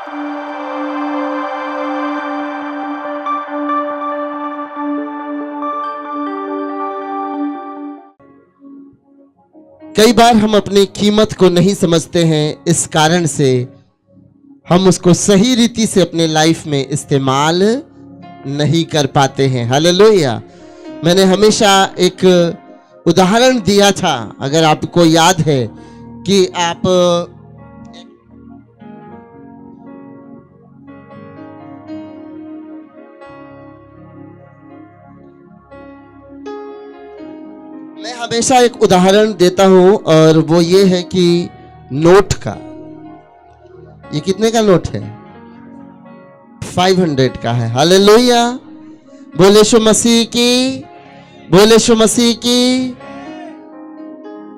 कई बार हम अपनी कीमत को नहीं समझते हैं, इस कारण से हम उसको सही रीति से अपने लाइफ में इस्तेमाल नहीं कर पाते हैं। हालेलुया। मैंने हमेशा एक उदाहरण दिया था, अगर आपको याद है, कि आप मैं हमेशा एक उदाहरण देता हूं और वो ये है कि नोट का। ये कितने का नोट है? 500 का है। हालेलुया। बोले यीशु मसीह की, बोले यीशु मसीह की।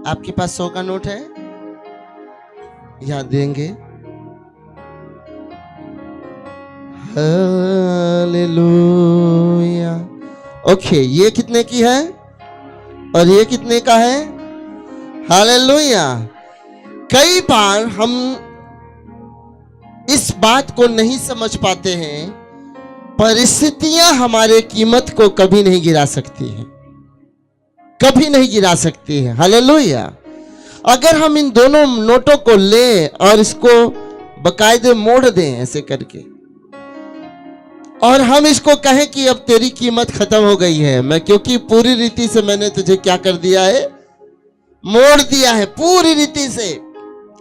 आपके पास 100 का नोट है? यहां देंगे। हालेलुया। ओके, ये कितने की है और ये कितने का है? हालेलुया। कई बार हम इस बात को नहीं समझ पाते हैं, परिस्थितियां हमारे कीमत को कभी नहीं गिरा सकती हैं, कभी नहीं गिरा सकती हैं। हालेलुया। अगर हम इन दोनों नोटों को लें और इसको बकायदे मोड़ दें ऐसे करके, और हम इसको कहें कि अब तेरी कीमत खत्म हो गई है, मैं क्योंकि पूरी रीति से मैंने तुझे क्या कर दिया है? मोड़ दिया है पूरी रीति से,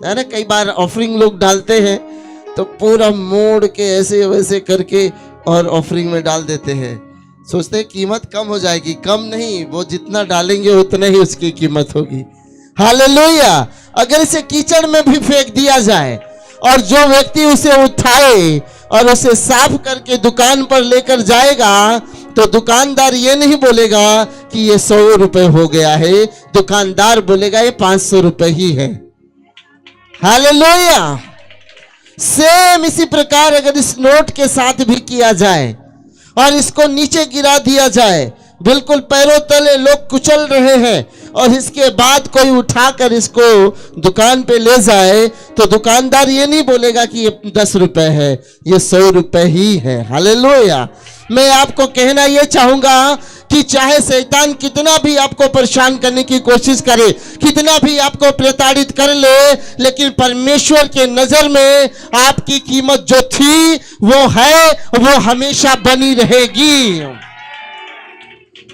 है ना। कई बार ऑफरिंग लोग डालते हैं तो पूरा मोड़ के ऐसे वैसे करके और ऑफरिंग में डाल देते हैं, सोचते हैं कीमत कम हो जाएगी। कम नहीं, वो जितना डालेंगे उतना ही उसकी कीमत होगी। हालेलुया। अगर इसे कीचड़ में भी फेंक दिया जाए और जो व्यक्ति उसे उठाए और उसे साफ करके दुकान पर लेकर जाएगा, तो दुकानदार ये नहीं बोलेगा कि ये 100 रुपए हो गया है, दुकानदार बोलेगा ये 500 रुपए ही है। हालेलुया। सेम इसी प्रकार अगर इस नोट के साथ भी किया जाए और इसको नीचे गिरा दिया जाए, बिल्कुल पैरों तले लोग कुचल रहे हैं, और इसके बाद कोई उठाकर इसको दुकान पे ले जाए, तो दुकानदार ये नहीं बोलेगा कि ये 10 रुपए है, ये 100 रुपए ही है। हालेलुया। मैं आपको कहना ये चाहूंगा कि चाहे शैतान कितना भी आपको परेशान करने की कोशिश करे, कितना भी आपको प्रताड़ित कर ले, लेकिन परमेश्वर के नजर में आपकी कीमत जो थी वो है, वो हमेशा बनी रहेगी।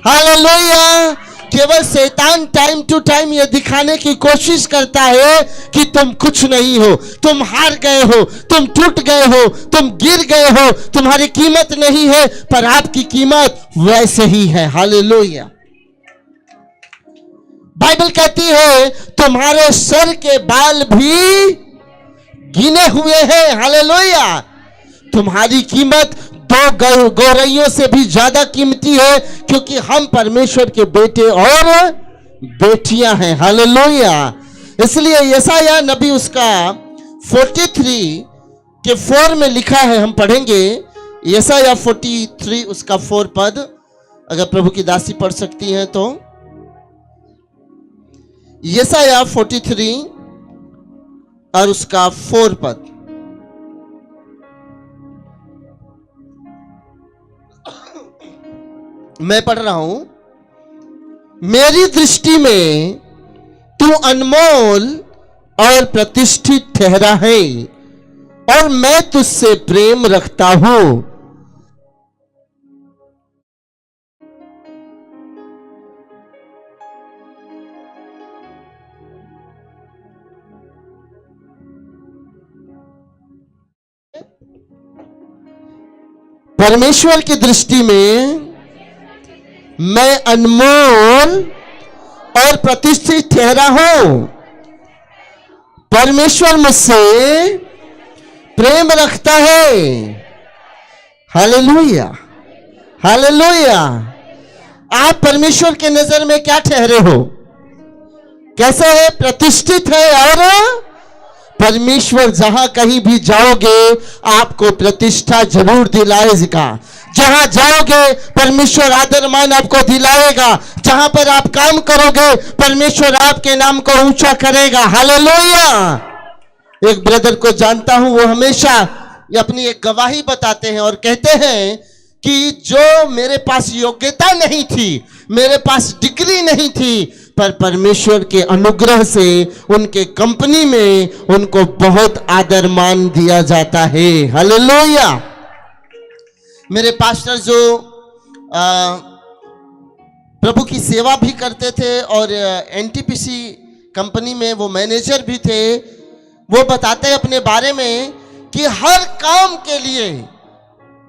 हालेलुया। केवल शैतान टाइम टू टाइम ये दिखाने की कोशिश करता है कि तुम कुछ नहीं हो, तुम हार गए हो, तुम टूट गए हो, तुम गिर गए हो, तुम्हारी कीमत नहीं है, पर आपकी कीमत वैसे ही है। हालेलुया। बाइबल कहती है तुम्हारे सर के बाल भी गिने हुए हैं। हालेलुया। तुम्हारी कीमत 2 गौरैयों से भी ज्यादा कीमती है, क्योंकि हम परमेश्वर के बेटे और बेटियां हैं। हालेलुया। इसलिए यशायाह नबी उसका 43 के 4 में लिखा है, हम पढ़ेंगे यशायाह 43 उसका 4 पद, अगर प्रभु की दासी पढ़ सकती हैं तो। यशायाह 43 और उसका 4 पद। मैं पढ़ रहा हूं। मेरी दृष्टि में तू अनमोल और प्रतिष्ठित ठहरा है, और मैं तुझसे प्रेम रखता हूं। परमेश्वर की दृष्टि में मैं अनमोल और प्रतिष्ठित ठहरा हूं। परमेश्वर मुझसे प्रेम रखता है। हालेलुया। हालेलुया। आप परमेश्वर के नजर में क्या ठहरे हो? कैसे है? प्रतिष्ठित है। और परमेश्वर जहां कहीं भी जाओगे आपको प्रतिष्ठा जरूर दिलाएगा। जहां जाओगे परमेश्वर आदर मान आपको दिलाएगा। जहां पर आप काम करोगे परमेश्वर आपके नाम को ऊंचा करेगा। हालेलुया। एक ब्रदर को जानता हूं, वो हमेशा ये अपनी एक गवाही बताते हैं और कहते हैं कि जो मेरे पास योग्यता नहीं थी, मेरे पास डिग्री नहीं थी, पर परमेश्वर के अनुग्रह से उनके कंपनी में उनको बहुत आदर मान दिया जाता है। हालेलुया। मेरे पास्टर जो प्रभु की सेवा भी करते थे और एनटीपीसी कंपनी में वो मैनेजर भी थे, वो बताते हैं अपने बारे में कि हर काम के लिए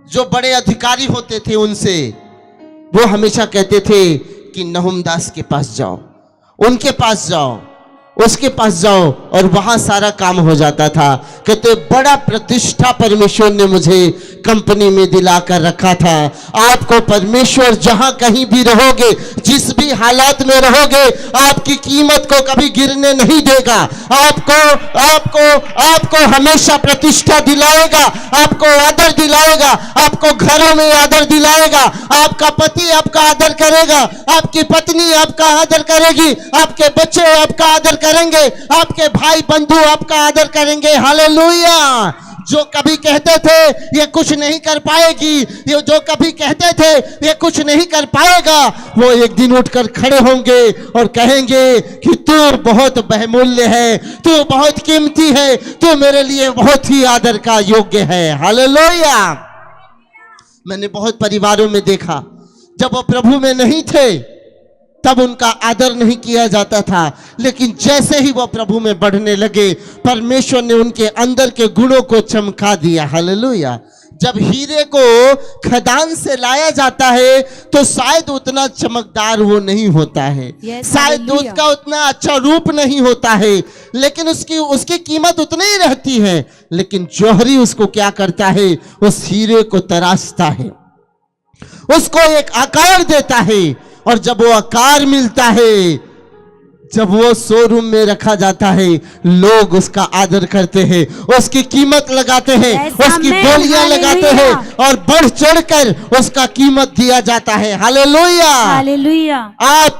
जो बड़े अधिकारी होते थे उनसे वो हमेशा कहते थे कि नहुम दास के पास जाओ, उनके पास जाओ, उसके पास जाओ, और वहां सारा काम हो जाता था। कहते बड़ा प्रतिष्ठा परमेश्वर ने मुझे कंपनी में दिलाकर रखा था। आपको परमेश्वर जहां कहीं भी रहोगे, जिस भी हालात में रहोगे, आपकी कीमत को कभी गिरने नहीं देगा। आपको आपको आपको हमेशा प्रतिष्ठा दिलाएगा, आपको आदर दिलाएगा, आपको घरों में आदर दिलाएगा। आपका पति आपका आदर करेगा, आपकी पत्नी आपका आदर करेगी, आपके बच्चे आपका आदर करेंगे, आपके भाई बंधु आपका आदर करेंगे। हालेलुया। जो कभी कहते थे ये कुछ नहीं कर पाएगी, ये जो कभी कहते थे ये कुछ नहीं कर पाएगा, वो एक दिन उठकर खड़े होंगे और कहेंगे कि तू बहुत बहुमूल्य है, तू बहुत कीमती है, तू मेरे लिए बहुत ही आदर का योग्य है। हालेलुया। मैंने बहुत परिवारों में देखा, जब वो प्रभु में नहीं थे तब उनका आदर नहीं किया जाता था, लेकिन जैसे ही वो प्रभु में बढ़ने लगे, परमेश्वर ने उनके अंदर के गुणों को चमका दिया। हालेलुया। जब हीरे को खदान से लाया जाता है तो शायद उतना चमकदार वो नहीं होता है, शायद उसका उतना अच्छा रूप नहीं होता है, लेकिन उसकी कीमत उतनी ही रहती है। लेकिन जौहरी उसको क्या करता है, उस हीरे को तराशता है, उसको एक आकार देता है, और जब वो आकार मिलता है, जब वो शोरूम में रखा जाता है, लोग उसका आदर करते हैं, उसकी कीमत लगाते हैं, उसकी बोलियां लगाते हैं और बढ़ चढ़कर उसका कीमत दिया जाता है। हालेलुया। हालेलुया।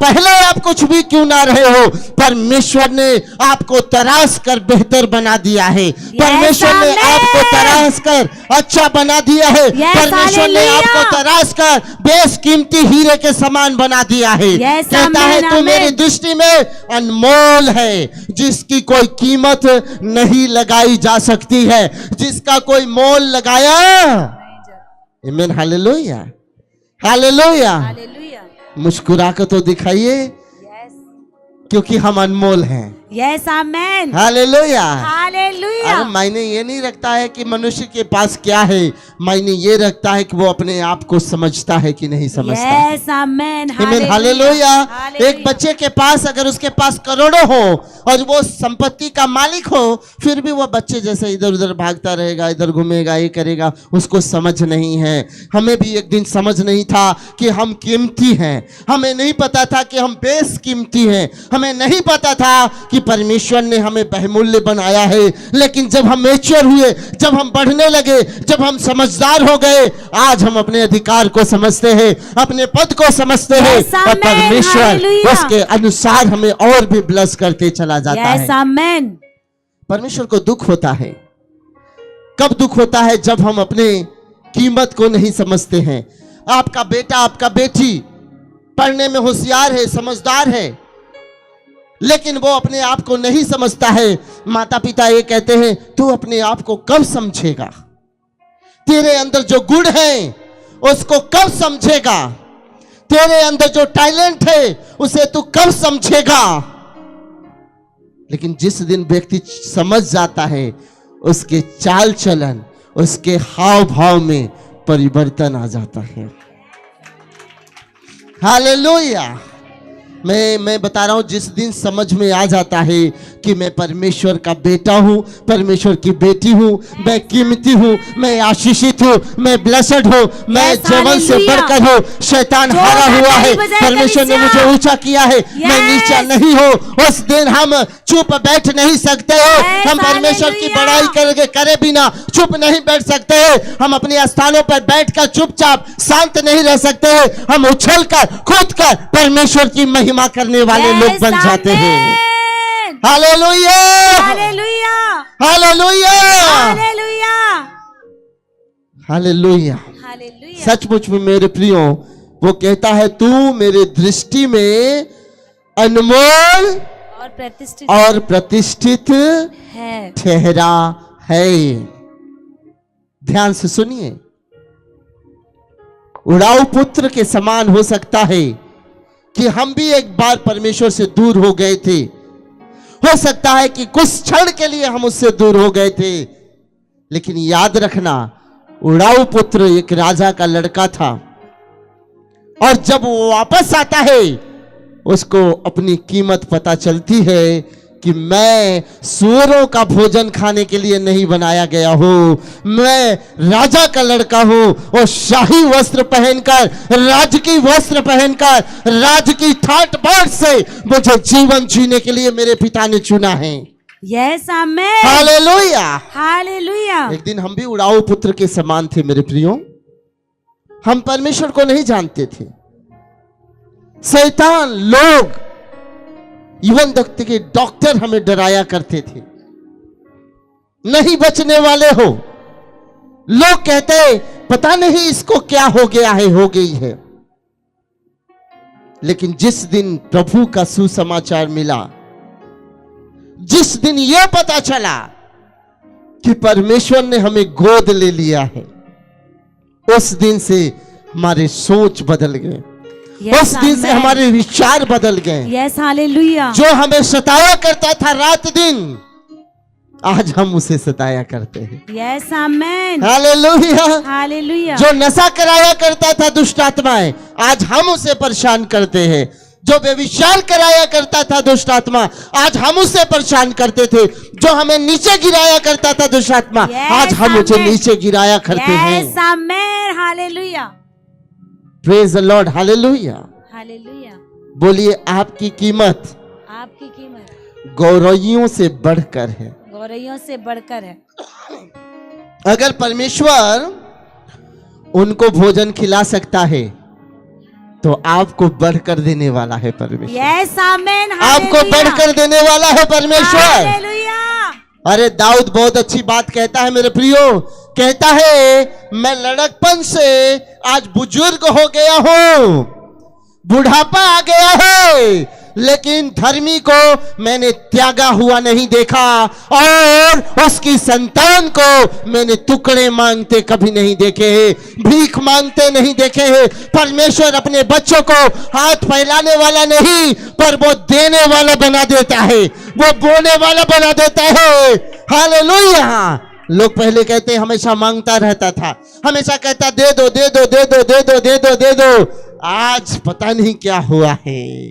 पहले आप कुछ भी क्यों ना रहे हो, परमेश्वर ने आपको तराश कर बेहतर बना दिया है। परमेश्वर ने आपको तराश कर अच्छा बना दिया है। परमेश्वर ने आपको तराश कर बेशकीमती हीरे के समान बना दिया है। कहता है तू मेरी दृष्टि में अनमोल है, जिसकी कोई कीमत नहीं लगाई जा सकती है, जिसका कोई मोल लगाया। आमीन। हालेलुया। हालेलुया। मुस्कुरा कर तो दिखाइए, क्योंकि हम अनमोल हैं। Yes amen. हालेलुया। हालेलुया। मायने ये नहीं रखता है कि मनुष्य के पास क्या है, मायने ये रखता है कि वो अपने आप को समझता है कि नहीं समझता। Yes amen. हालेलुया। एक बच्चे के पास अगर उसके पास करोड़ों हो और वो संपत्ति का मालिक हो, फिर भी वो बच्चे जैसे इधर उधर भागता रहेगा, इधर घूमेगा, ये करेगा, उसको समझ नहीं है। हमें भी एक दिन समझ नहीं था कि हम कीमती हैं, हमें नहीं पता था कि हम बेशकीमती हैं, हमें नहीं पता था कि परमेश्वर ने हमें बहुमूल्य बनाया है। लेकिन जब हम मैच्योर हुए, जब हम बढ़ने लगे, जब हम समझदार हो गए, आज हम अपने अधिकार को समझते हैं, अपने पद को समझते हैं, और परमेश्वर उसके अनुसार हमें और भी ब्लेस करते चला जाता है। परमेश्वर को दुख होता है। कब दुख होता है? जब हम अपने कीमत को नहीं समझते हैं। आपका बेटा, आपका बेटी पढ़ने में होशियार है, समझदार है, लेकिन वो अपने आप को नहीं समझता है। माता पिता ये कहते हैं तू अपने आप को कब समझेगा, तेरे अंदर जो गुण है उसको कब समझेगा, तेरे अंदर जो टैलेंट है उसे तू कब समझेगा। लेकिन जिस दिन व्यक्ति समझ जाता है, उसके चाल चलन, उसके हाव भाव में परिवर्तन आ जाता है। हालेलुया। मैं बता रहा हूं, जिस दिन समझ में आ जाता है कि मैं परमेश्वर का बेटा हूं, परमेश्वर की बेटी हूं, मैं कीमती हूं, मैं आशीषित हूं, मैं ब्लेस्ड हूं, मैं जीवन से बढ़कर हूं, शैतान हारा हुआ है, परमेश्वर ने मुझे ऊंचा किया है, मैं नीचा नहीं हूं। उस दिन हम चुप बैठ नहीं सकते हो। हम परमेश्वर की बड़ाई करे बिना चुप नहीं बैठ सकते हैं। हम अपने स्थानों पर बैठकर चुपचाप शांत नहीं रह सकते हैं। हम उछलकर कूदकर परमेश्वर की महिमा करने वाले लोग बन जाते हैं। Hallelujah. Hallelujah. Hallelujah. Hallelujah. Hallelujah. Hallelujah. सचमुच में मेरे प्रियो, वो कहता है तू मेरे दृष्टि में अनमोल और प्रतिष्ठित है ठहरा है। ध्यान से सुनिए, उड़ाऊ पुत्र के समान हो सकता है कि हम भी एक बार परमेश्वर से दूर हो गए थे। हो सकता है कि कुछ क्षण के लिए हम उससे दूर हो गए थे, लेकिन याद रखना, उड़ाऊ पुत्र एक राजा का लड़का था, और जब वो वापस आता है उसको अपनी कीमत पता चलती है कि मैं सूअरों का भोजन खाने के लिए नहीं बनाया गया हूं, मैं राजा का लड़का हूं, और शाही वस्त्र पहनकर, राजकीय वस्त्र पहनकर, राज की ठाट बाट से मुझे जीवन जीने के लिए मेरे पिता ने चुना है। Yes amen. हालेलुया। हालेलुया। एक दिन हम भी उड़ाऊ पुत्र के समान थे मेरे प्रियो। हम परमेश्वर को नहीं जानते थे। शैतान, लोग, इवन तक के डॉक्टर हमें डराया करते थे, नहीं बचने वाले हो। लोग कहते पता नहीं इसको क्या हो गया है, हो गई है। लेकिन जिस दिन प्रभु का सुसमाचार मिला, जिस दिन यह पता चला कि परमेश्वर ने हमें गोद ले लिया है, उस दिन से हमारे सोच बदल गए। उस दिन से हमारे विचार बदल गए। Yes hallelujah. जो हमें सताया करता था रात दिन, आज हम उसे सताया करते हैं। Yes amen. हालेलुया। हालेलुया। जो नशा कराया करता था दुष्ट आत्माएं, आज हम उसे परेशान करते हैं। जो व्यभिचार कराया करता था दुष्ट आत्मा, आज हम उसे परेशान करते थे। जो हमें नीचे गिराया करता था दुष्ट आत्मा, आज हम उसे नीचे गिराया करते हैं। Yes amen. Hallelujah. Praise the Lord. Hallelujah. Hallelujah. बोलिए, आपकी कीमत आपकी कीमत गौरवियों से बढ़कर है। गौरवियों से बढ़कर है। अगर परमेश्वर उनको भोजन खिला सकता है तो आपको बढ़कर देने वाला है परमेश्वर। Yes amen. आपको बढ़कर देने वाला है परमेश्वर। हालेलुया। अरे दाऊद बहुत अच्छी बात कहता है मेरे प्रियो। कहता है मैं लड़कपन से आज बुजुर्ग हो गया हूं, बुढ़ापा आ गया है, लेकिन धर्मी को मैंने त्यागा हुआ नहीं देखा, और उसकी संतान को मैंने टुकड़े मांगते कभी नहीं देखे हैं, भीख मांगते नहीं देखे हैं। परमेश्वर अपने बच्चों को हाथ फैलाने वाला नहीं, पर वो देने वाला बना देता है, वो बोने वाला बना देता है। हालेलुया। लोग पहले कहते हमेशा मांगता रहता था, हमेशा कहता दे दो दे दो दे दो दे दो दे दो दे दो। आज पता नहीं क्या हुआ है।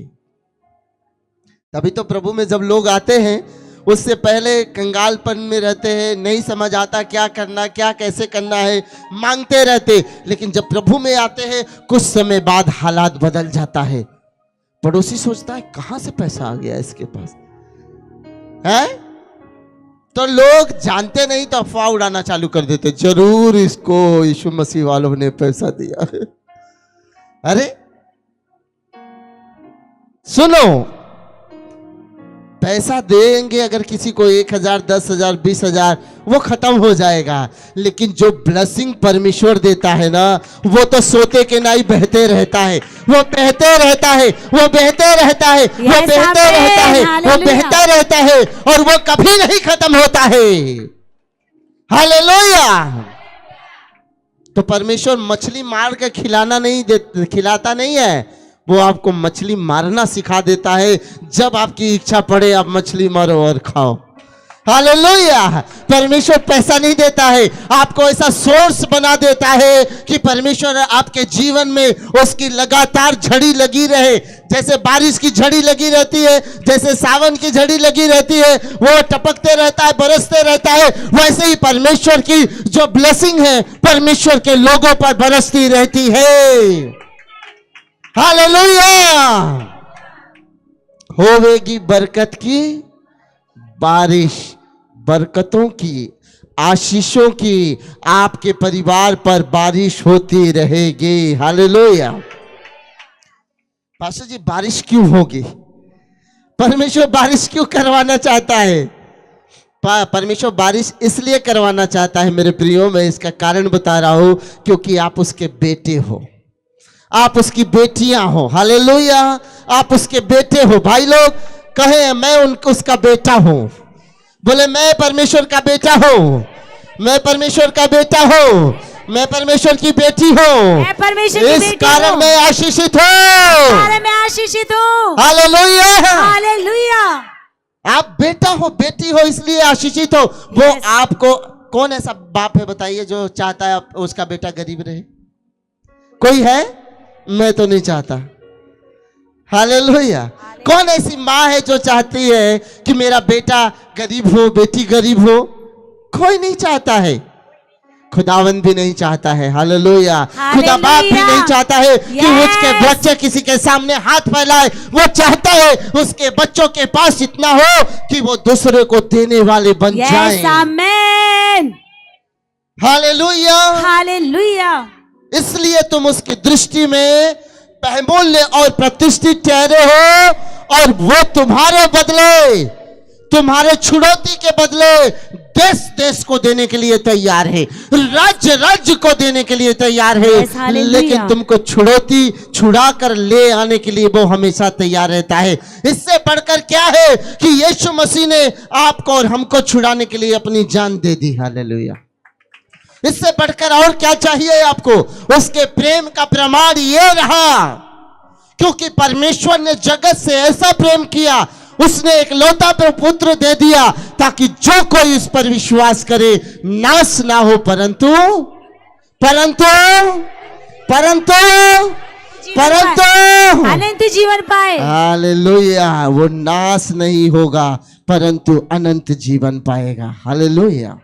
तभी तो प्रभु में जब लोग आते हैं, उससे पहले कंगालपन में रहते हैं, नहीं समझ आता क्या करना, क्या कैसे करना है, मांगते रहते। लेकिन जब प्रभु में आते हैं, कुछ समय बाद हालात बदल जाता है। पड़ोसी सोचता है कहां से पैसा आ गया इसके पास है, तो लोग जानते नहीं तो अफवाह उड़ाना चालू कर देते, जरूर इसको यीशु मसीह वालों ने पैसा दिया है। अरे सुनो, पैसा देंगे अगर किसी को 1,000 10,000 20,000, वो खत्म हो जाएगा। लेकिन जो ब्लेसिंग परमेश्वर देता है ना, वो तो सोते के नाई बहते रहता है, वो बहते रहता है, वो बहते रहता है, वो बहते रहता है, वो बहता रहता है, और वो कभी नहीं खत्म होता है। हालेलुया। तो परमेश्वर मछली मार के खिलाता नहीं है, वो आपको मछली मारना सिखा देता है। जब आपकी इच्छा पड़े आप मछली मारो और खाओ। हालेलुया। परमेश्वर पैसा नहीं देता है, आपको ऐसा सोर्स बना देता है कि परमेश्वर आपके जीवन में उसकी लगातार झड़ी लगी रहे। जैसे बारिश की झड़ी लगी रहती है, जैसे सावन की झड़ी लगी रहती है, वो टपकते रहता है, बरसते रहता है, वैसे ही परमेश्वर की जो ब्लेसिंग है परमेश्वर के लोगों पर बरसती रहती है। हालेलुया। होवेगी बरकत की बारिश, बरकतों की, आशीषों की आपके परिवार पर बारिश होती रहेगी। हालेलुया। पास्टर जी बारिश क्यों होगी? परमेश्वर बारिश क्यों करवाना चाहता है? परमेश्वर बारिश इसलिए करवाना चाहता है मेरे प्रियो, मैं इसका कारण बता रहा हूं, क्योंकि आप उसके बेटे हो, आप उसकी बेटियां हो। हालेलुया, आप उसके बेटे हो। भाई लोग कहे मैं उसका बेटा हूं, बोले मैं परमेश्वर का बेटा हूं, मैं परमेश्वर का बेटा हूं, मैं परमेश्वर की बेटी हूं, मैं परमेश्वर की इस बेटी कारण हूं। मैं आशीषित हूं। अरे मैं आशीषित हूँ। Hallelujah, hallelujah. आप बेटा हो, बेटी हो, इसलिए आशीषित हो। वो Yes. आपको, कौन ऐसा बाप है बताइए जो चाहता है उसका बेटा गरीब रहे? कोई है? मैं तो नहीं चाहता। हालेलुया। कौन ऐसी माँ है जो चाहती है कि मेरा बेटा गरीब हो, बेटी गरीब हो? कोई नहीं चाहता है, खुदावन भी नहीं चाहता है। हालेलुया। खुदा बाप भी नहीं चाहता है कि उसके बच्चे किसी के सामने हाथ फैलाए। वो चाहता है उसके बच्चों के पास इतना हो कि वो दूसरे को देने वाले बन जाएं। आमेन। हालेलुया। हालेलुया। इसलिए तुम उसकी दृष्टि में बहुमूल्य और प्रतिष्ठित ठहरे हो, और वो तुम्हारे बदले, तुम्हारे छुड़ौती के बदले देश देश को देने के लिए तैयार है, राज्य राज्य को देने के लिए तैयार है। लेकिन तुमको छुड़ौती छुड़ा कर ले आने के लिए वो हमेशा तैयार रहता है। इससे बढ़कर क्या है कि यीशु मसीह ने आपको और हमको छुड़ाने के लिए अपनी जान दे दी। हालेलुया। इससे बढ़कर और क्या चाहिए आपको? उसके प्रेम का प्रमाण ये रहा, क्योंकि परमेश्वर ने जगत से ऐसा प्रेम किया, उसने एक लौता पुत्र दे दिया, ताकि जो कोई इस पर विश्वास करे नाश ना हो, परंतु अनंत जीवन पाए। हालेलुया। वो नाश नहीं होगा परंतु अनंत जीवन पाएगा। हालेलुया।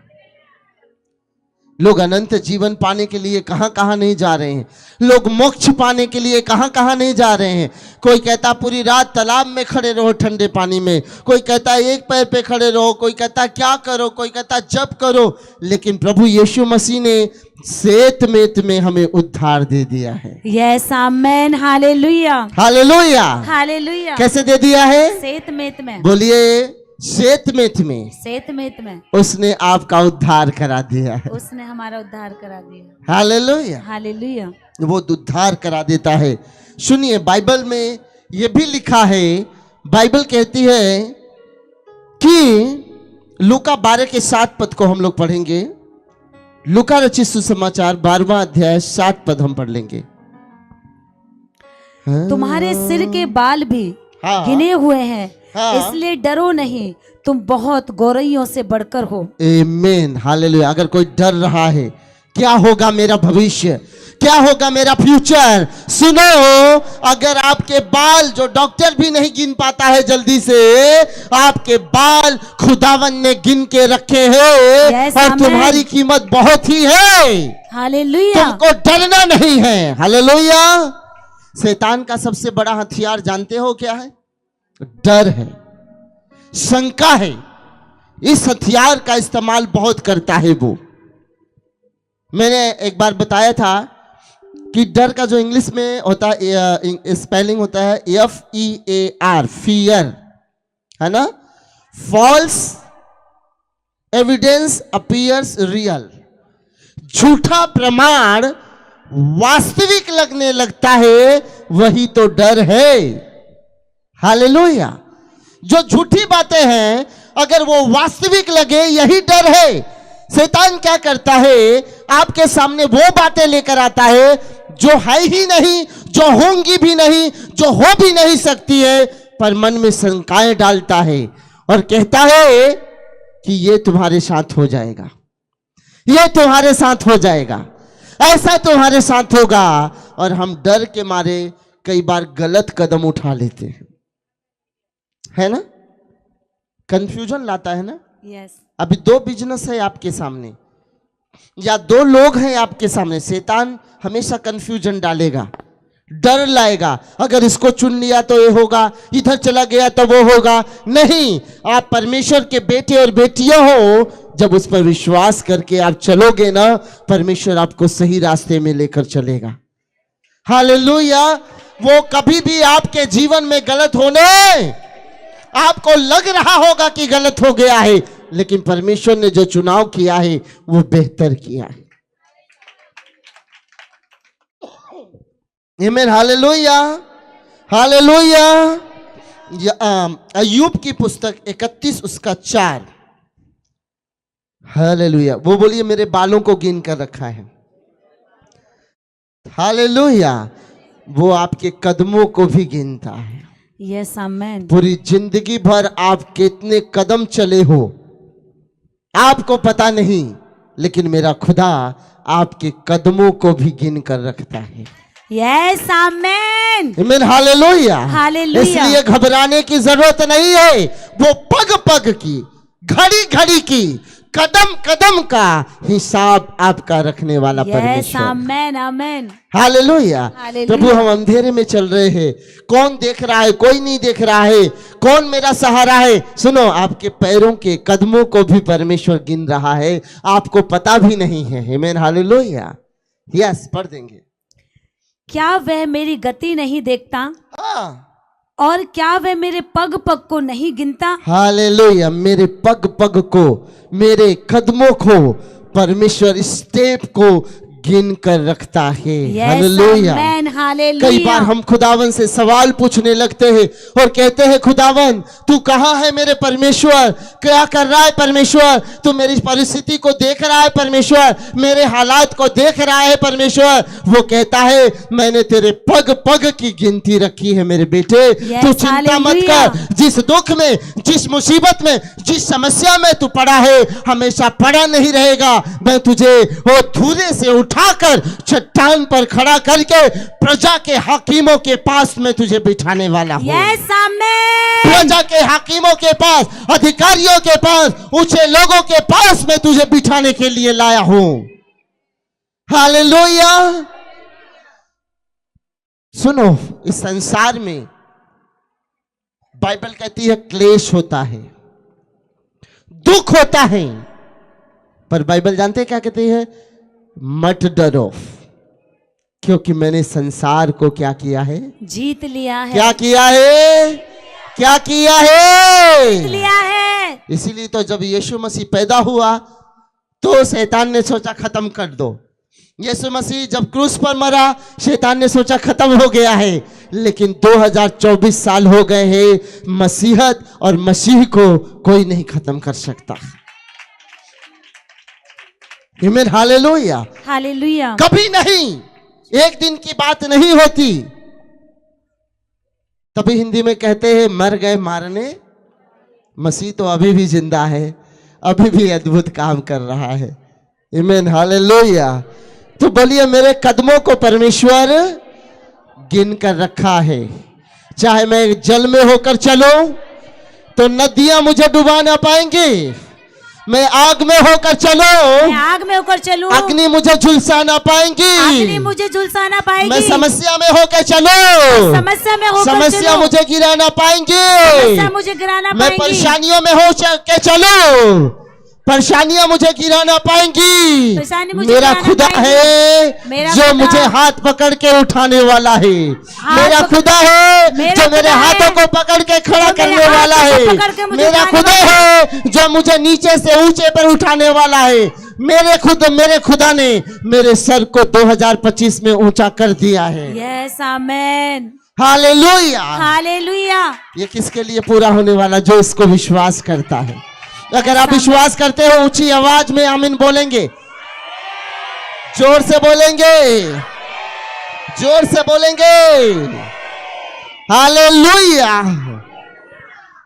लोग अनंत जीवन पाने के लिए कहां कहां नहीं जा रहे हैं, लोग मोक्ष पाने के लिए कहां कहां नहीं जा रहे हैं। कोई कहता पूरी रात तालाब में खड़े रहो ठंडे पानी में, कोई कहता एक पैर पे खड़े रहो, कोई कहता क्या करो, कोई कहता जप करो। लेकिन प्रभु यीशु मसीह ने सेतमेत में हमें उद्धार दे दिया है। Yes amen. Hallelujah. Hallelujah. Hallelujah. कैसे दे दिया है? सेतमेत में। बोलिए, सेतमेत में। सेतमेत में उसने आपका उद्धार करा दिया है। उसने हमारा उद्धार करा दिया। हालेलुया। हालेलुया। वो उद्धार करा देता है। सुनिए, बाइबल में ये भी लिखा है, बाइबल कहती है कि लूका 12 के 7 पद को हम लोग पढ़ेंगे। लूका रचित सुसमाचार 12वां अध्याय 7 पद हम पढ़ लेंगे। तुम्हारे सिर के बाल भी हाँ। गिने हुए हैं, हाँ। इसलिए डरो नहीं, तुम बहुत गौरैयों से बढ़कर हो। आमीन। हालेलुया। अगर कोई डर रहा है क्या होगा मेरा भविष्य, क्या होगा मेरा फ्यूचर, सुनो, अगर आपके बाल, जो डॉक्टर भी नहीं गिन पाता है जल्दी से, आपके बाल खुदावन ने गिन के रखे हैं। Yes, और amen. तुम्हारी कीमत बहुत ही है। हालेलुया। तुमको डरना नहीं है। हालेलुया। शैतान का सबसे बड़ा हथियार जानते हो क्या है? डर है, शंका है। इस हथियार का इस्तेमाल बहुत करता है वो। मैंने एक बार बताया था कि डर का जो इंग्लिश में होता है, स्पेलिंग होता है FEAR, फियर, है ना? False evidence appears real. झूठा प्रमाण वास्तविक लगने लगता है, वही तो डर है। हालेलुया। जो झूठी बातें हैं अगर वो वास्तविक लगे, यही डर है। शैतान क्या करता है? आपके सामने वो बातें लेकर आता है जो है ही नहीं, जो होंगी भी नहीं, जो हो भी नहीं सकती है, पर मन में शंकाएं डालता है और कहता है कि ये तुम्हारे साथ हो जाएगा, ये तुम्हारे साथ हो जाएगा, ऐसा तुम्हारे साथ होगा। और हम डर के मारे कई बार गलत कदम उठा लेते हैं, है ना? कंफ्यूजन लाता है ना? यस। अभी 2 बिजनेस है आपके सामने या 2 लोग हैं आपके सामने। शैतान हमेशा कंफ्यूजन डालेगा, डर लाएगा। अगर इसको चुन लिया तो ये होगा, इधर चला गया तो वो होगा। नहीं, आप परमेश्वर के बेटे और बेटियां हो, जब उस पर विश्वास करके आप चलोगे ना, परमेश्वर आपको सही रास्ते में लेकर चलेगा। हालेलुया। वो कभी भी आपके जीवन में गलत होने, आपको लग रहा होगा कि गलत हो गया है, लेकिन परमेश्वर ने जो चुनाव किया है वो बेहतर किया है। आमीन, हालेलुया, हालेलुया। अय्यूब की पुस्तक 31 उसका 4। हालेलुया। वो बोलिए मेरे बालों को गिन कर रखा है। हालेलुया। वो आपके कदमों को भी गिनता है। Yes amen. पूरी जिंदगी भर आप कितने कदम चले हो आपको पता नहीं, लेकिन मेरा खुदा आपके कदमों को भी गिन कर रखता है। यस आमेन, आमीन, हालेलुया, हालेलुया। इसलिए घबराने की जरूरत नहीं है। वो पग पग की, घड़ी घड़ी की, कदम कदम का हिसाब आपका रखने वाला यस परमेश्वर। आमेन, आमेन, हालेलुया। हालेलुया। प्रभु हम अंधेरे में चल रहे हैं, कौन देख रहा है? कोई नहीं देख रहा है। कौन मेरा सहारा है? सुनो, आपके पैरों के कदमों को भी परमेश्वर गिन रहा है, आपको पता भी नहीं है। आमीन, हालेलुया। यस, पढ़ देंगे। क्या वह मेरी गति नहीं देखता? हाँ, और क्या वह मेरे पग पग को नहीं गिनता? हालेलुया। मेरे पग पग को, मेरे कदमों को परमेश्वर स्टेप को गिन कर रखता है। हालेलुया। आमेन, हालेलुया। कई बार हम खुदावन से सवाल पूछने लगते हैं और कहते हैं खुदावन तू कहाँ है मेरे परमेश्वर? क्या कर रहा है परमेश्वर? तू मेरी परिस्थिति को देख रहा है परमेश्वर? मेरे हालात को देख रहा है परमेश्वर? वो कहता है मैंने तेरे पग पग की गिनती रखी है मेरे बेटे। तू चिंता मत कर। जिस दुख में, जिस मुसीबत में, जिस समस्या में तू पड़ा है, हमेशा पड़ा नहीं रहेगा। मैं तुझे वो धूरे से उठाकर चट्टान पर खड़ा करके प्रजा के हाकिमों के पास में तुझे बिठाने वाला हूं। Yes amen. प्रजा के हाकिमों के पास, अधिकारियों के पास, ऊंचे लोगों के पास में तुझे बिठाने के लिए लाया हूं। हालेलुया। सुनो, इस संसार में बाइबल कहती है क्लेश होता है, दुख होता है, पर बाइबल जानते हैं क्या कहती है? मत डरो, क्योंकि मैंने संसार को क्या किया है? जीत लिया है। क्या किया है? क्या किया है? जीत लिया है। इसीलिए तो जब यीशु मसीह पैदा हुआ तो शैतान ने सोचा खत्म कर दो। यीशु मसीह जब क्रूस पर मरा, शैतान ने सोचा खत्म हो गया है। लेकिन 2024 साल हो गए हैं, मसीहत और मसीह को कोई नहीं खत्म कर सकता। आमीन, हालेलुया, हालेलुया। कभी नहीं, एक दिन की बात नहीं होती। तभी हिंदी में कहते हैं मर गए मारने, मसीह तो अभी भी जिंदा है, अभी भी अद्भुत काम कर रहा है। आमीन, हालेलुया। तो बोलिए मेरे कदमों को परमेश्वर गिन कर रखा है। चाहे मैं जल में होकर चलूं तो नदियां मुझे डुबा ना पाएंगी। मैं आग में होकर चलूं, आग में होकर चलूं, अग्नि मुझे झुलसा ना पाएंगी। अग्नि मुझे झुलसा ना पाएगी। मैं समस्या में होकर चलूं, समस्या में होकर समस्या चलूं, मुझे गिरा ना पाएंगी। समस्या मुझे गिराना मैं पाएगी। परेशानियों में हो के चलूं, परेशानियां मुझे गिराना पाएंगी। परेशानी मुझे मेरा गिराना खुदा पाएंगी। है मेरा जो खुदा मुझे हाथ पकड़ के उठाने वाला है। मेरा खुदा है जो मेरे हाथों को पकड़ के खड़ा करने वाला है। मेरा खुदा है जो मुझे नीचे से ऊंचे पर उठाने वाला है। मेरे खुदा ने मेरे सर को 2025 में ऊंचा कर दिया है। Yes amen, hallelujah. हालेलुया। ये किसके लिए पूरा होने वाला? जो इसको विश्वास करता है। अगर आप विश्वास करते हो ऊंची आवाज में आमीन बोलेंगे, जोर से बोलेंगे, जोर से बोलेंगे। हालेलुया।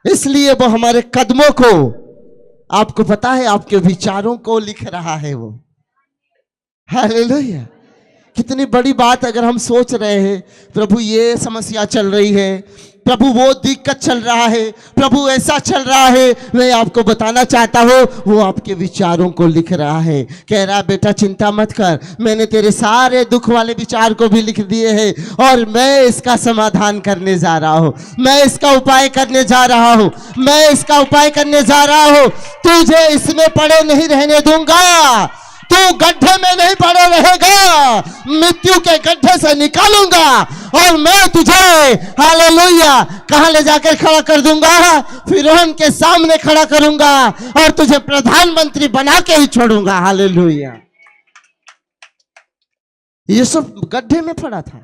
इसलिए वो हमारे कदमों को, आपको पता है, आपके विचारों को लिख रहा है वो। हालेलुया। कितनी बड़ी बात अगर हम सोच रहे हैं प्रभु ये समस्या चल रही है, प्रभु वो दिक्कत चल रहा है, प्रभु ऐसा चल रहा है, मैं आपको बताना चाहता हूँ वो आपके विचारों को लिख रहा है। कह रहा बेटा चिंता मत कर, मैंने तेरे सारे दुख वाले विचार को भी लिख दिए हैं और मैं इसका समाधान करने जा रहा हूँ, मैं इसका उपाय करने जा रहा हूँ, मैं इसका उपाय करने जा रहा हूँ। तुझे इसमें पड़े नहीं रहने दूंगा, तू गड्ढे में नहीं पड़े रहेगा, मृत्यु के गड्ढे से निकालूंगा और मैं तुझे हालेलुया कहां ले जाकर खड़ा कर दूंगा, फिरौन के सामने खड़ा करूंगा और तुझे प्रधानमंत्री बना के ही छोड़ूंगा। हालेलुया। यूसुफ गड्ढे में पड़ा था,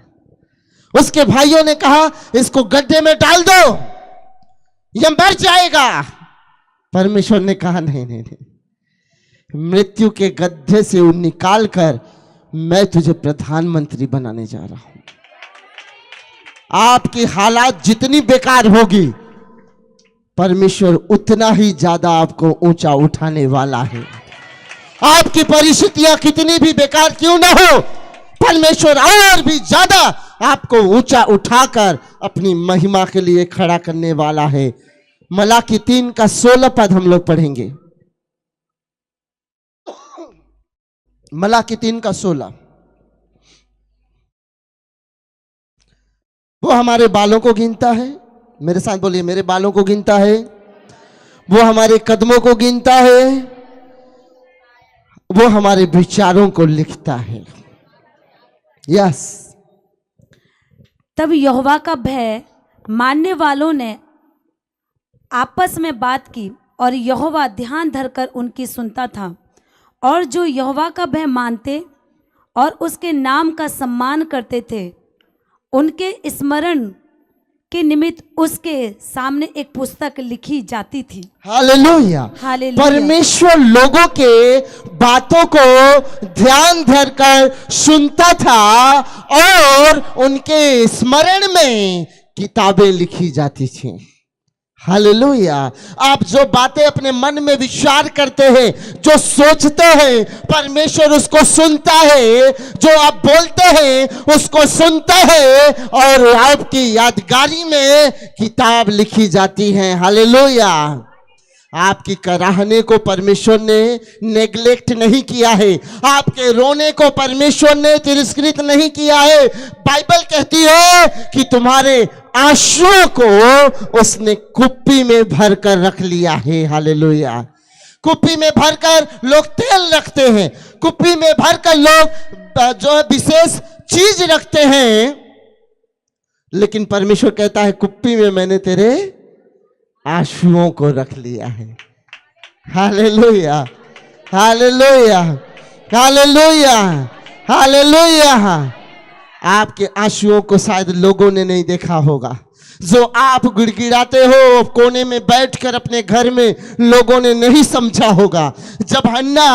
उसके भाइयों ने कहा इसको गड्ढे में डाल दो, यह मर जाएगा। परमेश्वर ने कहा नहीं नहीं नहीं, मृत्यु के गड्ढे से निकाल कर मैं तुझे प्रधानमंत्री बनाने जा रहा हूं। आपकी हालात जितनी बेकार होगी, परमेश्वर उतना ही ज्यादा आपको ऊंचा उठाने वाला है। आपकी परिस्थितियां कितनी भी बेकार क्यों ना हो, परमेश्वर और भी ज्यादा आपको ऊंचा उठाकर अपनी महिमा के लिए खड़ा करने वाला है। मलाकी 3 का 16 पद हम लोग पढ़ेंगे। मलाकी 3 का 16। वो हमारे बालों को गिनता है, मेरे साथ बोलिए, मेरे बालों को गिनता है। वो हमारे कदमों को गिनता है, वो हमारे विचारों को लिखता है। यस। तब यहोवा का भय मानने वालों ने आपस में बात की और यहोवा ध्यान धरकर उनकी सुनता था। और जो यहोवा का भय मानते और उसके नाम का सम्मान करते थे, उनके स्मरण के निमित्त उसके सामने एक पुस्तक लिखी जाती थी। हालेलुया। हालेलुया। परमेश्वर लोगों के बातों को ध्यान धरकर सुनता था और उनके स्मरण में किताबें लिखी जाती थी। हालेलुया। आप जो बातें अपने मन में विचार करते हैं, जो सोचते हैं, परमेश्वर उसको सुनता है। जो आप बोलते हैं उसको सुनता है और आपकी यादगारी में किताब लिखी जाती है। हालेलुया। आपकी कराहने को परमेश्वर ने नेग्लेक्ट नहीं किया है, आपके रोने को परमेश्वर ने तिरस्कृत नहीं किया है। बाइबल कहती है कि तुम्हारे आंसुओं को उसने कुप्पी में भरकर रख लिया है। हालेलुया। कुप्पी में भरकर लोग तेल रखते हैं, कुप्पी में भरकर लोग जो है विशेष चीज रखते हैं, लेकिन परमेश्वर कहता है कुप्पी में मैंने तेरे आंसुओं को रख लिया है। हालेलुया। हालेलुया। हालेलुया। हालेलुया। आपके आंसुओं को शायद लोगों ने नहीं देखा होगा, जो आप गिड़गिड़ाते हो कोने में बैठकर अपने घर में, लोगों ने नहीं समझा होगा। जब हन्ना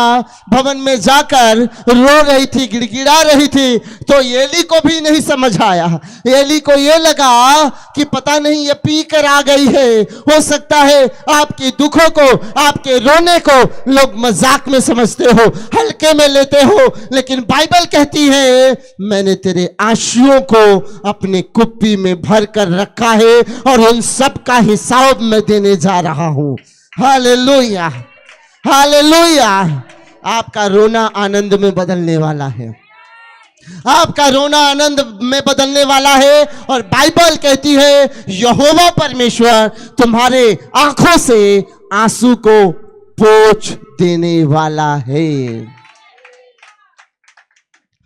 भवन में जाकर रो रही थी, गिड़गिड़ा रही थी, तो एली को भी नहीं समझ आया। एली को ये लगा कि पता नहीं ये पी कर आ गई है। हो सकता है आपके दुखों को, आपके रोने को लोग मजाक में समझते हो, हल्के में लेते हो, लेकिन बाइबल कहती है मैंने तेरे आंसुओं को अपने कुप्पी में भर कर रखा है और उन सब का हिसाब मैं देने जा रहा हूं। हालेलुया। हालेलुया। आपका रोना आनंद में बदलने वाला है, आपका रोना आनंद में बदलने वाला है। और बाइबल कहती है यहोवा परमेश्वर तुम्हारे आंखों से आंसू को पोंछ देने वाला है।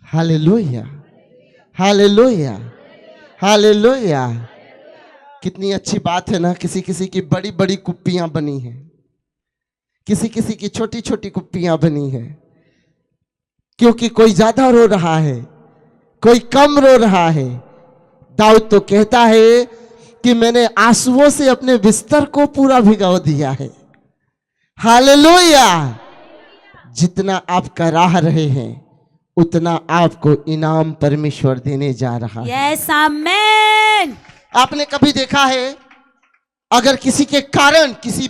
हालेलुया। हालेलुया। हालेलुया। कितनी अच्छी बात है ना, किसी किसी की बड़ी बड़ी कुप्पियां बनी हैं, किसी किसी की छोटी छोटी कुप्पियां बनी हैं, क्योंकि कोई ज्यादा रो रहा है, कोई कम रो रहा है। दाऊद तो कहता है कि मैंने आंसुओं से अपने बिस्तर को पूरा भिगो दिया है। हालेलुया। जितना आप कराह रहे हैं उतना आपको इनाम परमेश्वर देने जा रहा है। Yes amen. आपने कभी देखा है अगर किसी के कारण, किसी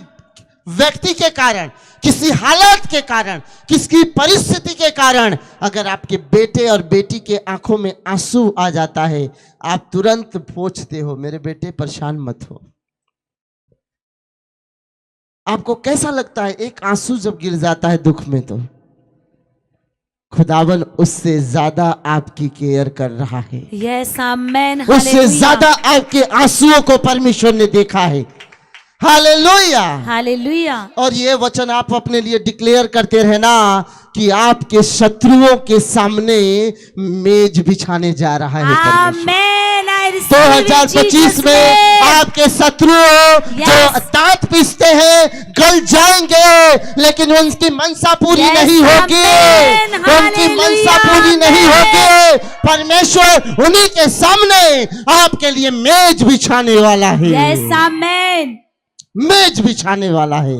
व्यक्ति के कारण, किसी हालत के कारण, किसी परिस्थिति के कारण अगर आपके बेटे और बेटी के आंखों में आंसू आ जाता है, आप तुरंत पूछते हो मेरे बेटे परेशान मत हो। आपको कैसा लगता है एक आंसू जब गिर जाता है दुख में, तो खुदावन उससे ज्यादा आपकी केयर कर रहा है। Yes amen. उससे ज्यादा आपके आंसुओं को परमेश्वर ने देखा है। हालेलुया। हालेलुया। और ये वचन आप अपने लिए डिक्लेयर करते रहना कि आपके शत्रुओं के सामने मेज बिछाने जा रहा है परमेश्वर। आमेन receive in 2025 Jesus' में name. आपके शत्रुओं जो Yes. दांत पीसते हैं गल जाएंगे, लेकिन उनकी मनसा पूरी Yes, नहीं होगी। amen. उनकी मनसा Hallelujah, पूरी नहीं amen. होगी। परमेश्वर उन्हीं के सामने आपके लिए मेज बिछाने वाला है। Yes, amen. मेज बिछाने वाला है।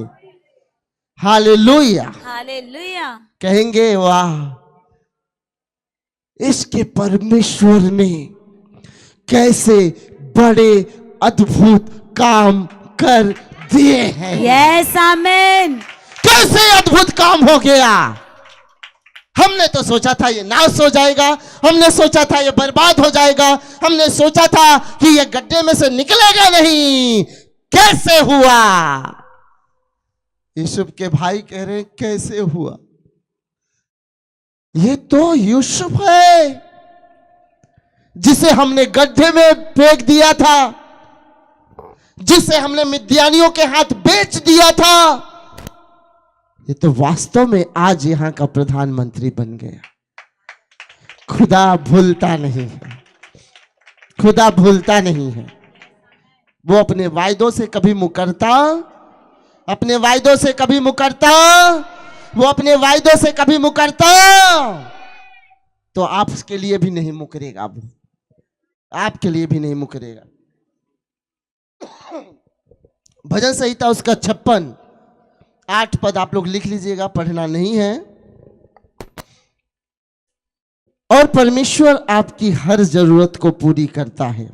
हालेलुया। Hallelujah. कहेंगे वाह, इसके परमेश्वर ने कैसे बड़े अद्भुत काम कर दिए हैं। Yes, amen. कैसे अद्भुत काम हो गया। हमने तो सोचा था ये नाश हो जाएगा, हमने सोचा था ये बर्बाद हो जाएगा, हमने सोचा था कि ये गड्ढे में से निकलेगा नहीं। कैसे हुआ। यूसुफ के भाई कह रहे कैसे हुआ। ये तो यूसुफ है जिसे हमने गड्ढे में फेंक दिया था, जिसे हमने मिद्यानियों के हाथ बेच दिया था। ये तो वास्तव में आज यहां का प्रधानमंत्री बन गया। खुदा भूलता नहीं है, खुदा भूलता नहीं है। वो अपने वायदों से कभी मुकरता, अपने वायदों से कभी मुकरता, वो अपने वायदों से कभी मुकरता तो आपके लिए भी नहीं मुकरेगा। वो आपके लिए भी नहीं मुकरेगा। भजन संहिता उसका 56 8 पद आप लोग लिख लीजिएगा, पढ़ना नहीं है। और परमेश्वर आपकी हर जरूरत को पूरी करता है।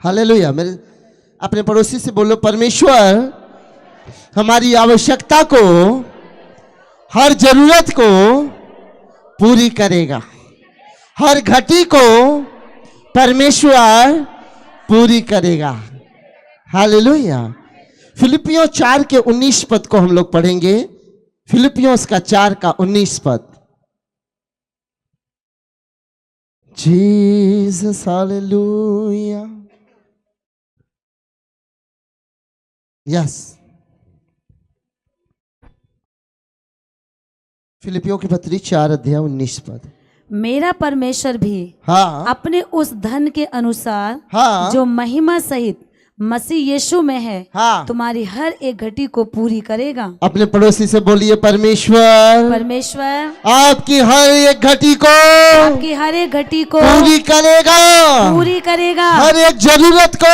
हालेलुया। मेरे अपने पड़ोसी से बोलो, परमेश्वर हमारी आवश्यकता को, हर जरूरत को पूरी करेगा। हर घटी को परमेश्वर पूरी करेगा। हालेलुया। फिलिपियों 4 के 19 पद को हम लोग पढ़ेंगे। फिलिपियों उसका 4 का 19 पद। Jesus hallelujah. यस, फिलिपियों की पत्री 4 अध्याय 19 पद। मेरा परमेश्वर भी हाँ अपने उस धन के अनुसार हाँ जो महिमा सहित मसीह यीशु में है हाँ। तुम्हारी हर एक घटी को पूरी करेगा। अपने पड़ोसी से बोलिए, परमेश्वर परमेश्वर आपकी हर एक घटी को आपकी हर एक घटी को पूरी करेगा। पूरी करेगा। हर एक जरूरत को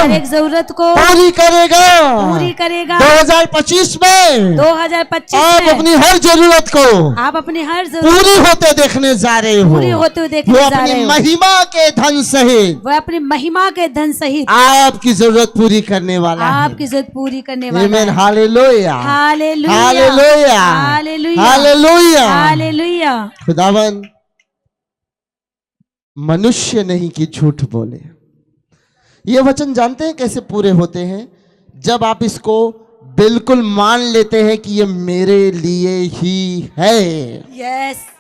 हर एक जरूरत को पूरी करेगा। पूरी करेगा। 2025 में 2025 आप में अपनी हर जरूरत को आप अपनी हर जरूरत पूरी होते देखने जा रहे हो। पूरी होते हुए वो देखने जा अपनी रहे हो। महिमा के धन सहित वह अपनी महिमा के धन सहित आपकी जरूरत पूरी करने वाला है। आपकी जरूरत पूरी करने वाला आमीन। है। Hallelujah hallelujah hallelujah hallelujah hallelujah. Hallelujah. खुदावन मनुष्य नहीं कि झूठ बोले। ये वचन जानते हैं कैसे पूरे होते हैं? जब आप इसको बिल्कुल मान लेते हैं कि ये मेरे लिए ही है। Yes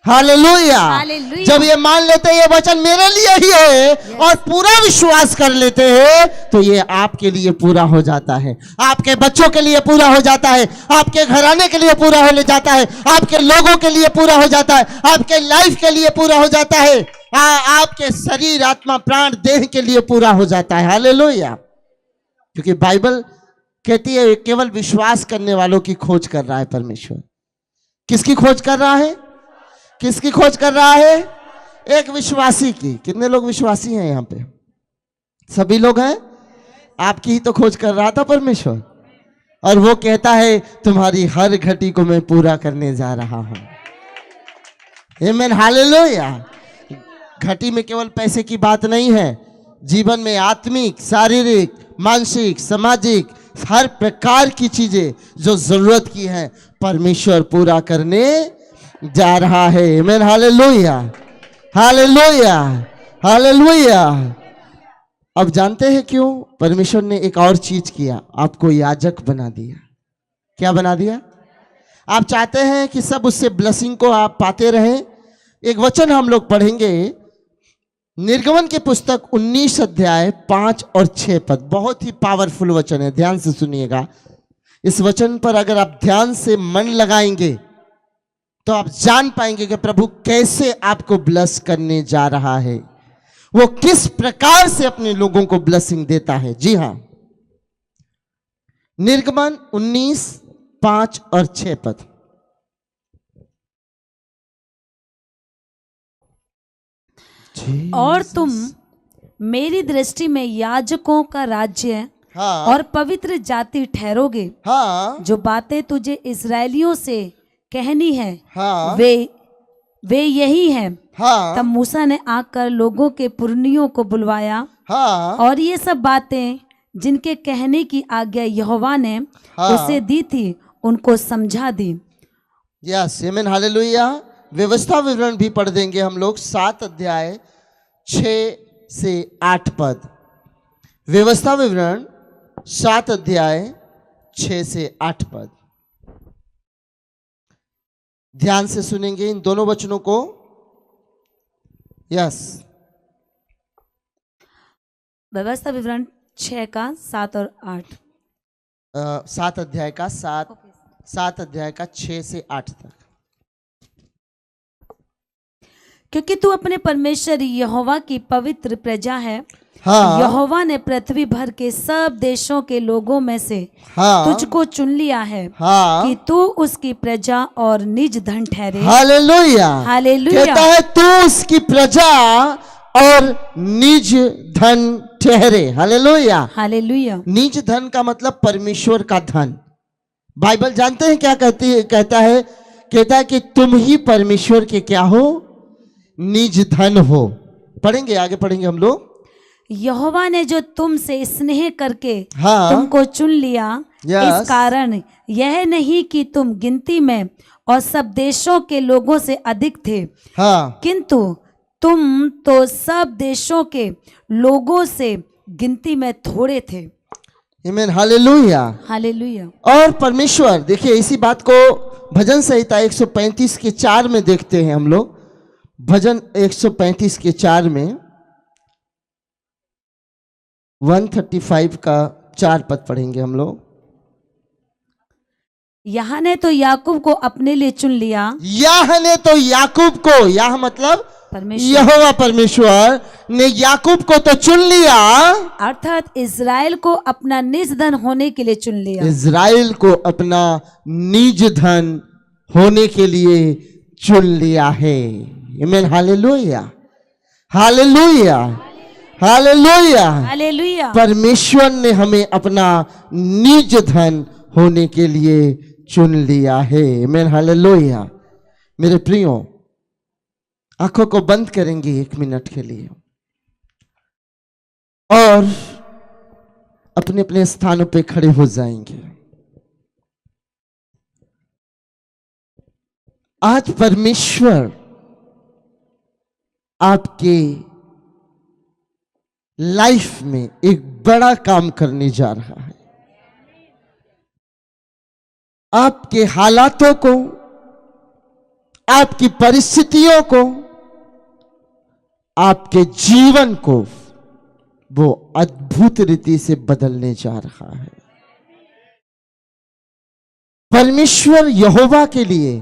hallelujah. हालेलुया। जब ये मान लेते हैं ये वचन मेरे लिए ही है और पूरा विश्वास कर लेते हैं तो ये आपके लिए पूरा हो जाता है, आपके बच्चों के लिए पूरा हो जाता है, आपके घराने के लिए पूरा हो जाता है, आपके लोगों के लिए पूरा हो जाता है, आपके लाइफ के लिए पूरा हो जाता है, आपके शरीर आत्मा प्राण देह के लिए पूरा हो जाता है। हालेलुया। क्योंकि बाइबल कहती है केवल विश्वास करने वालों की खोज कर रहा है परमेश्वर। किसकी खोज कर रहा है? किसकी खोज कर रहा है? एक विश्वासी की। कितने लोग विश्वासी हैं यहाँ पे? सभी लोग हैं। आपकी ही तो खोज कर रहा था परमेश्वर। और वो कहता है तुम्हारी हर घटी को मैं पूरा करने जा रहा हूं। आमीन। हालेलुया। घटी में केवल पैसे की बात नहीं है, जीवन में आत्मिक, शारीरिक, मानसिक, सामाजिक हर प्रकार की चीजें जो जरूरत की है परमेश्वर पूरा करने जा रहा है। आमीन। Hallelujah hallelujah hallelujah. अब जानते हैं क्यों? परमेश्वर ने एक और चीज किया, आपको याजक बना दिया। क्या बना दिया? आप चाहते हैं कि सब उससे ब्लेसिंग को आप पाते रहें। एक वचन हम लोग पढ़ेंगे, निर्गमन की पुस्तक 19 अध्याय 5 और 6 पद। बहुत ही पावरफुल वचन है, ध्यान से सुनिएगा। इस वचन पर अगर आप ध्यान से मन लगाएंगे तो आप जान पाएंगे कि प्रभु कैसे आपको ब्लेस करने जा रहा है। वो किस प्रकार से अपने लोगों को ब्लेसिंग देता है। जी हां, निर्गमन 19:5 और 6 पद। और तुम मेरी दृष्टि में याजकों का राज्य हाँ, और पवित्र जाति ठहरोगे। हाँ, जो बातें तुझे इस्राएलियों से कहनी है हाँ, वे यही है। हाँ, तब मूसा ने आकर लोगों के पुरनियों को बुलवाया हाँ, और ये सब बातें जिनके कहने की आज्ञा यहोवा ने हाँ, उसे दी थी उनको समझा दी। यस, आमीन, हालेलुया। व्यवस्था विवरण भी पढ़ देंगे हम लोग, 7 अध्याय 6 से 8 पद। व्यवस्था विवरण 7 अध्याय 6 से 8 पद। ध्यान से सुनेंगे इन दोनों वचनों को। यस, व्यवस्था विवरण 6 का 7 और 8। 7 अध्याय का 7 अध्याय का 6 से 8 तक। क्योंकि तू अपने परमेश्वर यहोवा की पवित्र प्रजा है। हाँ, यहोवा ने पृथ्वी भर के सब देशों के लोगों में से हाँ, तुझको चुन लिया है हाँ, कि तू उसकी प्रजा और निज धन ठहरे। Hallelujah, hallelujah. कहता है तू उसकी प्रजा और निज धन ठहरे। Hallelujah, hallelujah. निज धन का मतलब परमेश्वर का धन। बाइबल जानते हैं क्या कहती है? कहता है कि तुम ही परमेश्वर के क्या हो? निज धन हो। पढ़ेंगे, आगे पढ़ेंगे हम लोग। यहोवा ने जो तुमसे स्नेह करके हाँ, तुमको चुन लिया, यस, इस कारण यह नहीं कि तुम गिनती में और सब देशों के लोगों से अधिक थे, हाँ, किंतु तुम तो सब देशों के लोगों से गिनती में थोड़े थे। आमीन, हालेलुया। हालेलुया। और परमेश्वर, देखिए इसी बात को भजन संहिता 135 के 4 में देखते हैं हम लोग। भजन 135 के 4 में 135 का 4 पद पढ़ेंगे हम लोग। यह ने तो याकूब को अपने लिए चुन लिया। याह ने तो याकूब को, याह मतलब परमेश्वर, यहोवा परमेश्वर ने याकूब को तो चुन लिया, अर्थात इज़राइल को अपना निज धन होने के लिए चुन लिया। इज़राइल को अपना निज धन होने के लिए चुन लिया है। आमीन, हालेलुया, हालेलुया, हालेलुया। हालेलुया। परमेश्वर ने हमें अपना निज धन होने के लिए चुन लिया है। आमीन, हालेलुया। मेरे प्रियो, आंखों को बंद करेंगे 1 मिनट के लिए और अपने अपने स्थानों पे खड़े हो जाएंगे। आज परमेश्वर आपके लाइफ में एक बड़ा काम करने जा रहा है। आपके हालातों को, आपकी परिस्थितियों को, आपके जीवन को वो अद्भुत रीति से बदलने जा रहा है। परमेश्वर यहोवा के लिए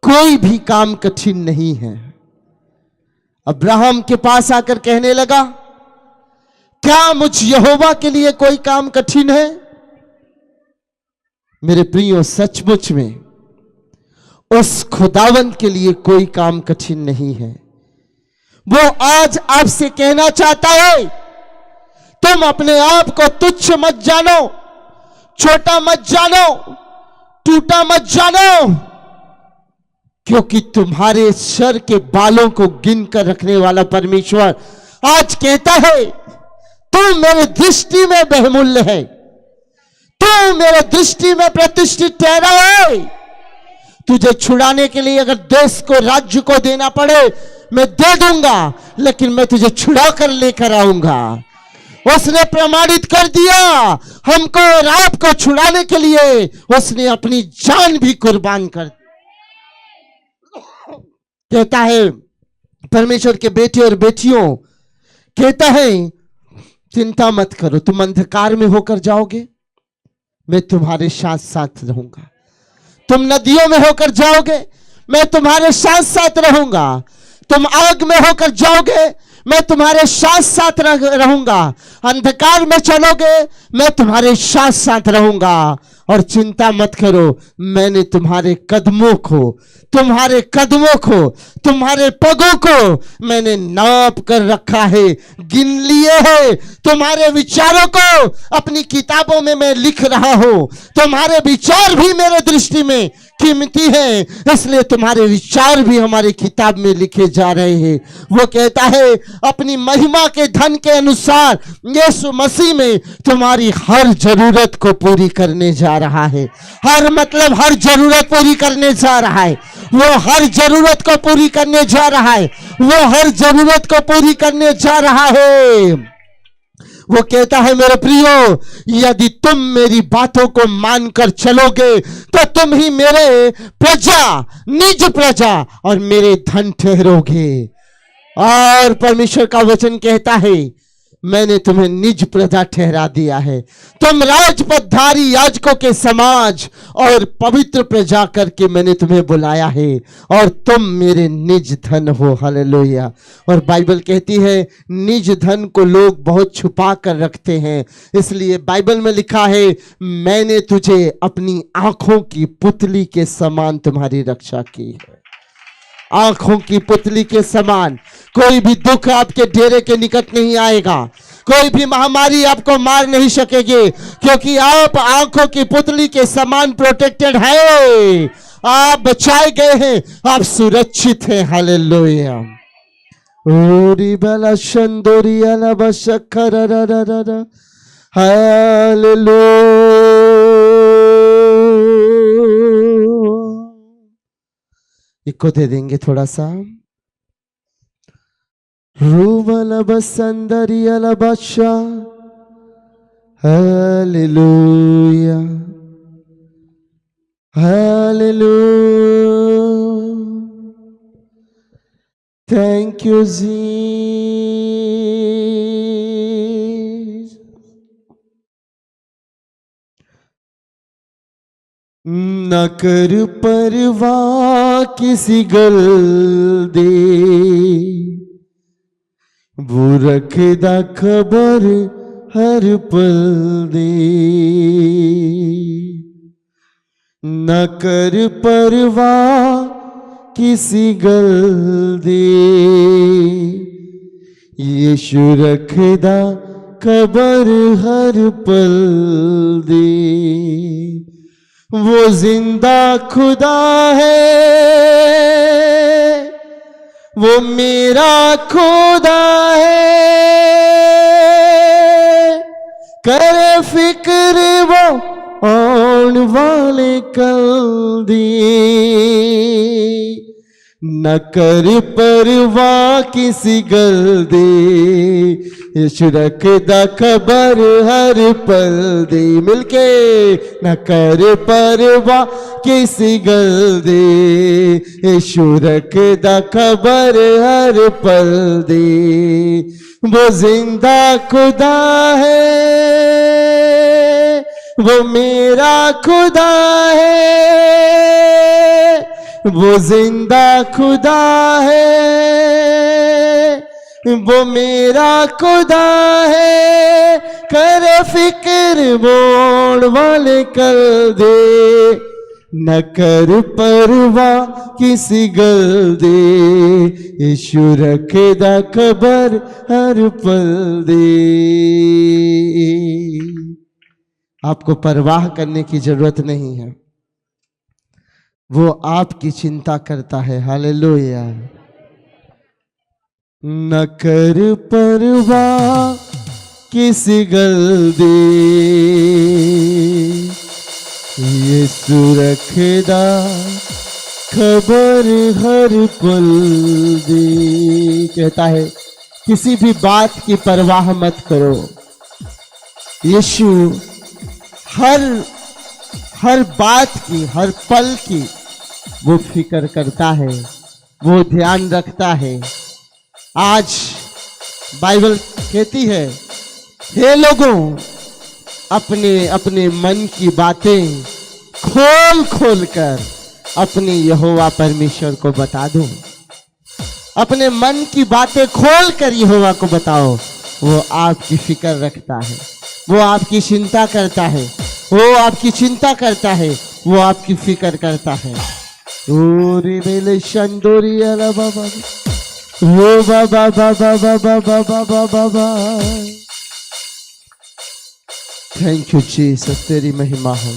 कोई भी काम कठिन नहीं है। अब्राहम के पास आकर कहने लगा, क्या मुझ यहोवा के लिए कोई काम कठिन है? मेरे प्रियो, सचमुच में उस खुदावंत के लिए कोई काम कठिन नहीं है। वो आज आपसे कहना चाहता है, तुम अपने आप को तुच्छ मत जानो, छोटा मत जानो, टूटा मत जानो, क्योंकि तुम्हारे सर के बालों को गिन कर रखने वाला परमेश्वर आज कहता है, तू मेरे दृष्टि में बहुमूल्य है, तू मेरे दृष्टि में प्रतिष्ठित ठहरा है। तुझे छुड़ाने के लिए अगर देश को, राज्य को देना पड़े मैं दे दूंगा, लेकिन मैं तुझे छुड़ा कर लेकर आऊंगा। उसने प्रमाणित कर दिया, हमको और आपको छुड़ाने के लिए उसने अपनी जान भी कुर्बान कर दी। कहता है परमेश्वर के बेटे और बेटियों, कहता है चिंता मत करो, तुम अंधकार में होकर जाओगे, मैं तुम्हारे साथ साथ रहूंगा। तुम नदियों में होकर जाओगे, मैं तुम्हारे साथ साथ रहूंगा। तुम आग में होकर जाओगे, मैं तुम्हारे साथ साथ रहूंगा। अंधकार में चलोगे, मैं तुम्हारे साथ साथ रहूंगा। और चिंता मत करो, मैंने तुम्हारे कदमों को, तुम्हारे पगों को मैंने नाप कर रखा है, गिन लिए है। तुम्हारे विचारों को अपनी किताबों में मैं लिख रहा हूं। तुम्हारे विचार भी मेरे दृष्टि में कीमती है, इसलिए तुम्हारे विचार भी हमारी किताब में लिखे जा रहे हैं। वो कहता है अपनी महिमा के धन के अनुसार यीशु मसीह में तुम्हारी हर जरूरत को पूरी करने जा रहा है। हर मतलब हर जरूरत पूरी करने जा रहा है। वो हर जरूरत को पूरी करने जा रहा है। वो हर जरूरत को पूरी करने जा रहा है। वो कहता है मेरे प्रियो, यदि तुम मेरी बातों को मानकर चलोगे तो तुम ही मेरे प्रजा, निज प्रजा और मेरे धन ठहरोगे। और परमेश्वर का वचन कहता है मैंने तुम्हें निज प्रजा ठहरा दिया है। तुम राजपदधारी याजकों के समाज और पवित्र प्रजा करके मैंने तुम्हें बुलाया है, और तुम मेरे निज धन हो। हालेलुया। और बाइबल कहती है निज धन को लोग बहुत छुपा कर रखते हैं, इसलिए बाइबल में लिखा है मैंने तुझे अपनी आंखों की पुतली के समान तुम्हारी रक्षा की है। आंखों की पुतली के समान। कोई भी दुख आपके डेरे के निकट नहीं आएगा, कोई भी महामारी आपको मार नहीं सकेगी, क्योंकि आप आंखों की पुतली के समान प्रोटेक्टेड है। आप बचाए गए हैं, आप सुरक्षित हैं। हालेलुया। ओरी बला शंदोरी अला बशखररररर। हालेलुया। इको दे देंगे थोड़ा सा। रूबला बसंदरी अला बशा। Hallelujah, hallelujah. Thank you Jesus. न कर परवाह किसी गल दे, वो रखदा खबर हर पल दे। न कर परवाह किसी गल दे, यीशु रखदा खबर हर पल दे। वो जिंदा खुदा है, वो मेरा खुदा है। करे फिक्र वो आने वाले कल दी। न कर परवाह किसी गल दे, यीशु रखदा खबर हर पल दे। मिलके न कर परवाह किसी गल दे, यीशु रखदा खबर हर पल दे। वो जिंदा खुदा है, वो मेरा खुदा है। वो जिंदा खुदा है, वो मेरा खुदा है। कर फिक्र बोल वाले कर दे, न कर परवाह किसी गल दे, यीशु रखदा खबर हर पल दे। आपको परवाह करने की जरूरत नहीं है, वो आपकी चिंता करता है। हालेलुया। न कर परवाह किसी गल दे, यीशु रखदा खबर हर पल दे। कहता है किसी भी बात की परवाह मत करो, यीशु हर बात की, हर पल की वो फिक्र करता है, वो ध्यान रखता है। आज बाइबल कहती है हे लोगों, अपने अपने मन की बातें खोल खोल कर अपने यहोवा परमेश्वर को बता दो। अपने मन की बातें खोल कर यहोवा को बताओ। वो आपकी फिक्र रखता है, वो आपकी चिंता करता है, वो आपकी चिंता करता है, वो आपकी फिक्र करता है। ओरे बेले शंदोरी अला बाबा, ओ बाबा बाबा बाबा बाबा बाबा। थैंक यू जीसस, तेरी महिमा हो।